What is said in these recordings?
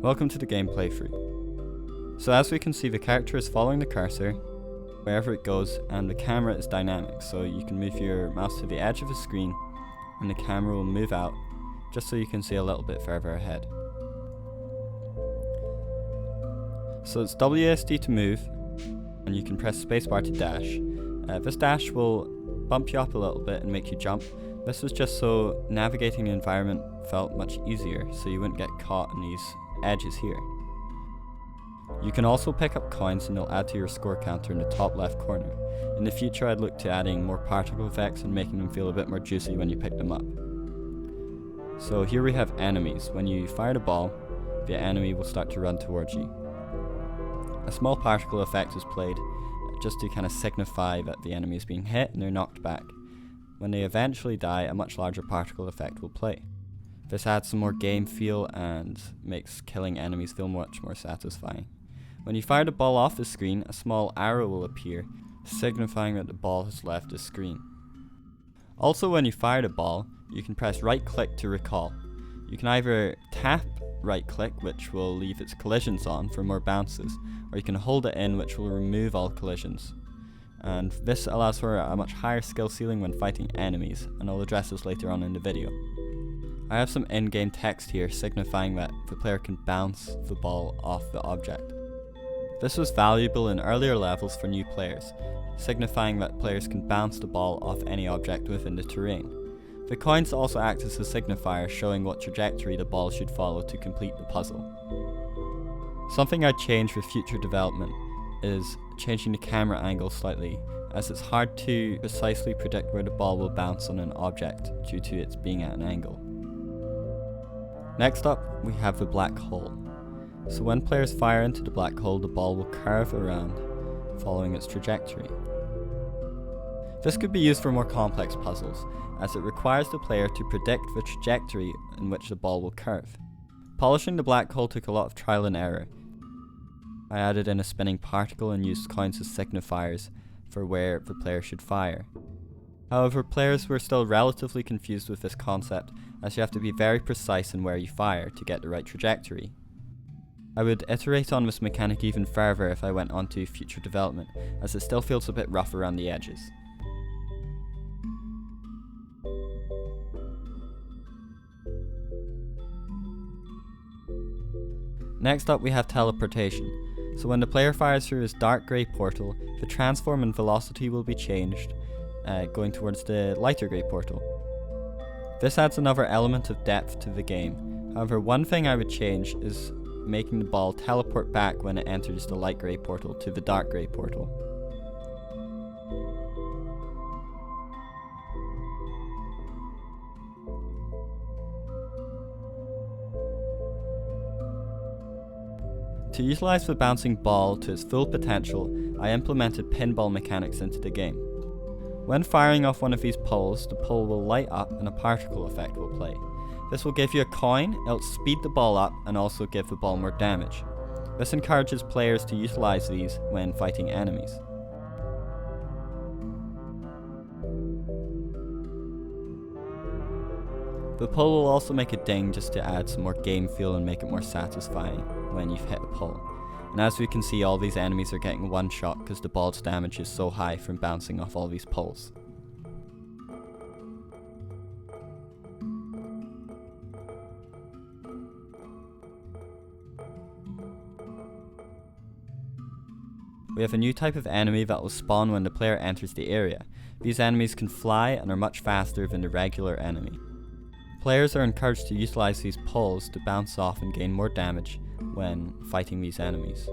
Welcome to the game playthrough. So as we can see, the character is following the cursor wherever it goes, and the camera is dynamic, so you can move your mouse to the edge of the screen and the camera will move out just so you can see a little bit further ahead. So it's WASD to move, and you can press spacebar to dash. This dash will bump you up a little bit and make you jump. This was just so navigating the environment felt much easier, so you wouldn't get caught in these edges here. You can also pick up coins and they'll add to your score counter in the top left corner. In the future I'd look to adding more particle effects and making them feel a bit more juicy when you pick them up. So here we have enemies. When you fire the ball, the enemy will start to run towards you. A small particle effect is played just to kind of signify that the enemy is being hit and they're knocked back. When they eventually die, a much larger particle effect will play. This adds some more game feel and makes killing enemies feel much more satisfying. When you fire the ball off the screen, a small arrow will appear, signifying that the ball has left the screen. Also, when you fire the ball, you can press right click to recall. You can either tap right click, which will leave its collisions on for more bounces, or you can hold it in, which will remove all collisions. And this allows for a much higher skill ceiling when fighting enemies, and I'll address this later on in the video. I have some in-game text here signifying that the player can bounce the ball off the object. This was valuable in earlier levels for new players, signifying that players can bounce the ball off any object within the terrain. The coins also act as a signifier showing what trajectory the ball should follow to complete the puzzle. Something I'd change with future development is changing the camera angle slightly, as it's hard to precisely predict where the ball will bounce on an object due to its being at an angle. Next up, we have the black hole. So when players fire into the black hole, the ball will curve around, following its trajectory. This could be used for more complex puzzles, as it requires the player to predict the trajectory in which the ball will curve. Polishing the black hole took a lot of trial and error. I added in a spinning particle and used coins as signifiers for where the player should fire. However, players were still relatively confused with this concept, as you have to be very precise in where you fire to get the right trajectory. I would iterate on this mechanic even further if I went on to future development, as it still feels a bit rough around the edges. Next up we have teleportation. So when the player fires through his dark grey portal, the transform and velocity will be changed, going towards the lighter grey portal. This adds another element of depth to the game. However, one thing I would change is making the ball teleport back when it enters the light grey portal to the dark grey portal. To utilize the bouncing ball to its full potential, I implemented pinball mechanics into the game. When firing off one of these poles, the pole will light up and a particle effect will play. This will give you a coin, it'll speed the ball up and also give the ball more damage. This encourages players to utilize these when fighting enemies. The pole will also make a ding just to add some more game feel and make it more satisfying when you've hit the pole. And as we can see, all these enemies are getting one shot because the ball's damage is so high from bouncing off all these poles. We have a new type of enemy that will spawn when the player enters the area. These enemies can fly and are much faster than the regular enemy. Players are encouraged to utilize these poles to bounce off and gain more damage when fighting these enemies.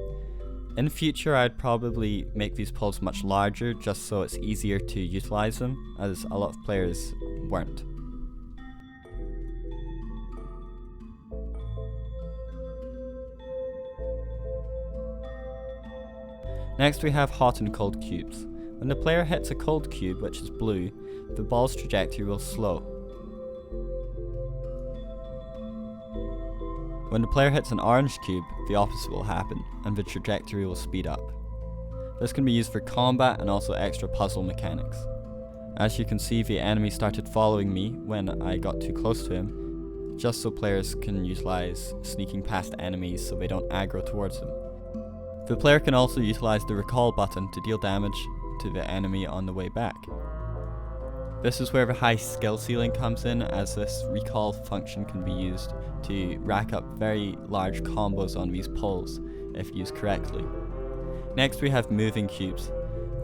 In future, I'd probably make these poles much larger just so it's easier to utilize them, as a lot of players weren't. Next we have hot and cold cubes. When the player hits a cold cube, which is blue, the ball's trajectory will slow. When the player hits an orange cube, the opposite will happen, and the trajectory will speed up. This can be used for combat and also extra puzzle mechanics. As you can see, the enemy started following me when I got too close to him, just so players can utilize sneaking past enemies so they don't aggro towards them. The player can also utilize the recall button to deal damage to the enemy on the way back. This is where the high skill ceiling comes in, as this recall function can be used to rack up very large combos on these pulls if used correctly. Next we have moving cubes.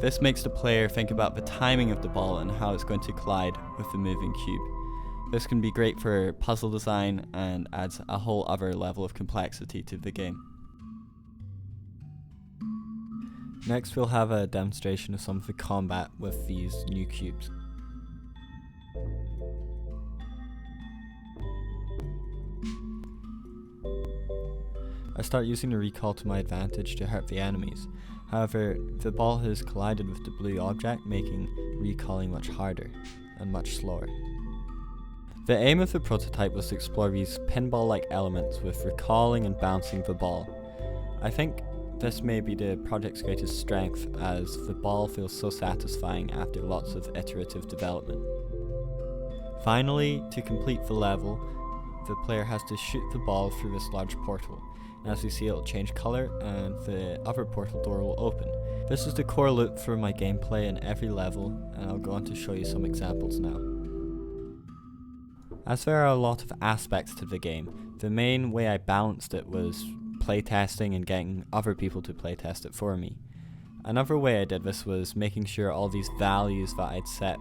This makes the player think about the timing of the ball and how it's going to collide with the moving cube. This can be great for puzzle design and adds a whole other level of complexity to the game. Next we'll have a demonstration of some of the combat with these new cubes. I start using the recall to my advantage to hurt the enemies. However, the ball has collided with the blue object, making recalling much harder and much slower. The aim of the prototype was to explore these pinball-like elements with recalling and bouncing the ball. I think this may be the project's greatest strength, as the ball feels so satisfying after lots of iterative development. Finally, to complete the level, the player has to shoot the ball through this large portal. And as you see, it will change colour and the other portal door will open. This is the core loop for my gameplay in every level, and I'll go on to show you some examples now. As there are a lot of aspects to the game, the main way I balanced it was playtesting and getting other people to playtest it for me. Another way I did this was making sure all these values that I'd set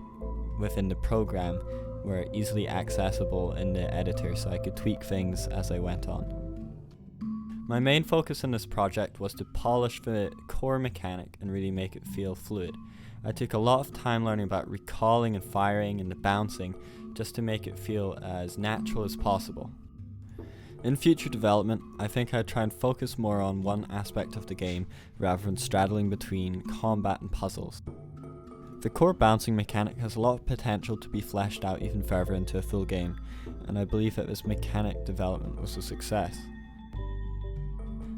within the program were easily accessible in the editor so I could tweak things as I went on. My main focus in this project was to polish the core mechanic and really make it feel fluid. I took a lot of time learning about recalling and firing and the bouncing just to make it feel as natural as possible. In future development, I think I'd try and focus more on one aspect of the game rather than straddling between combat and puzzles. The core bouncing mechanic has a lot of potential to be fleshed out even further into a full game, and I believe that this mechanic development was a success.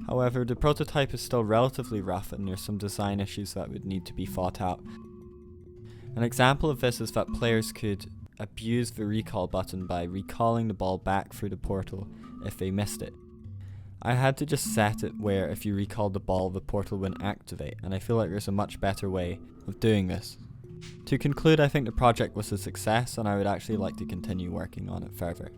However, the prototype is still relatively rough and there's some design issues that would need to be fought out. An example of this is that players could abuse the recall button by recalling the ball back through the portal if they missed it. I had to just set it where if you recalled the ball, the portal wouldn't activate, and I feel like there's a much better way of doing this. To conclude, I think the project was a success and I would actually like to continue working on it further.